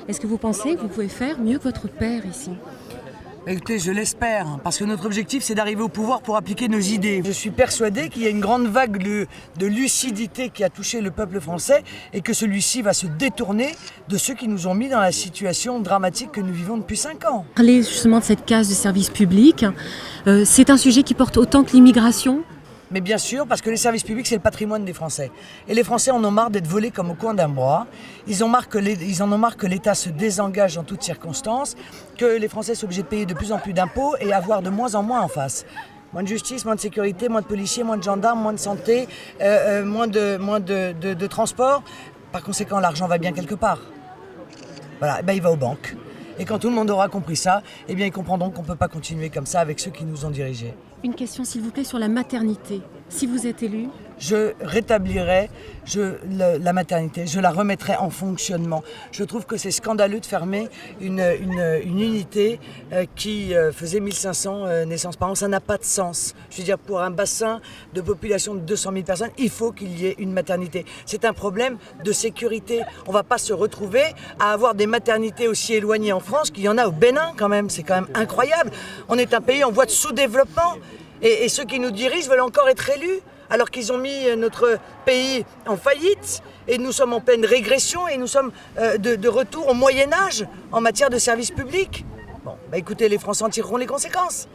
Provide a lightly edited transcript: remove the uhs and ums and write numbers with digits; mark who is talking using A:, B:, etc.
A: Est-ce que vous pensez que vous pouvez faire mieux que votre père ici?
B: Écoutez, je l'espère, parce que notre objectif, c'est d'arriver au pouvoir pour appliquer nos idées. Je suis persuadé qu'il y a une grande vague de lucidité qui a touché le peuple français et que celui-ci va se détourner de ceux qui nous ont mis dans la situation dramatique que nous vivons depuis 5 ans.
A: Parler justement de cette case de service public, c'est un sujet qui porte autant que l'immigration.
B: Mais bien sûr, parce que les services publics, c'est le patrimoine des Français. Et les Français en ont marre d'être volés comme au coin d'un bras. Ils en ont marre que l'État se désengage en toutes circonstances, que les Français sont obligés de payer de plus en plus d'impôts et avoir de moins en moins en face. Moins de justice, moins de sécurité, moins de policiers, moins de gendarmes, moins de santé, moins de transport. Par conséquent, l'argent va bien quelque part. Voilà, il va aux banques. Et quand tout le monde aura compris ça, eh bien ils comprendront qu'on ne peut pas continuer comme ça avec ceux qui nous ont dirigés.
A: Une question s'il vous plaît sur la maternité. Si vous êtes élu,
B: je rétablirai la maternité, je la remettrai en fonctionnement. Je trouve que c'est scandaleux de fermer une unité qui faisait 1500 naissances par an. Ça n'a pas de sens. Je veux dire, pour un bassin de population de 200 000 personnes, il faut qu'il y ait une maternité. C'est un problème de sécurité. On ne va pas se retrouver à avoir des maternités aussi éloignées en France qu'il y en a au Bénin quand même. C'est quand même incroyable. On est un pays en voie de sous-développement. Et ceux qui nous dirigent veulent encore être élus, alors qu'ils ont mis notre pays en faillite, et nous sommes en pleine régression, et nous sommes de retour au Moyen-Âge en matière de services publics. Bon, écoutez, les Français en tireront les conséquences.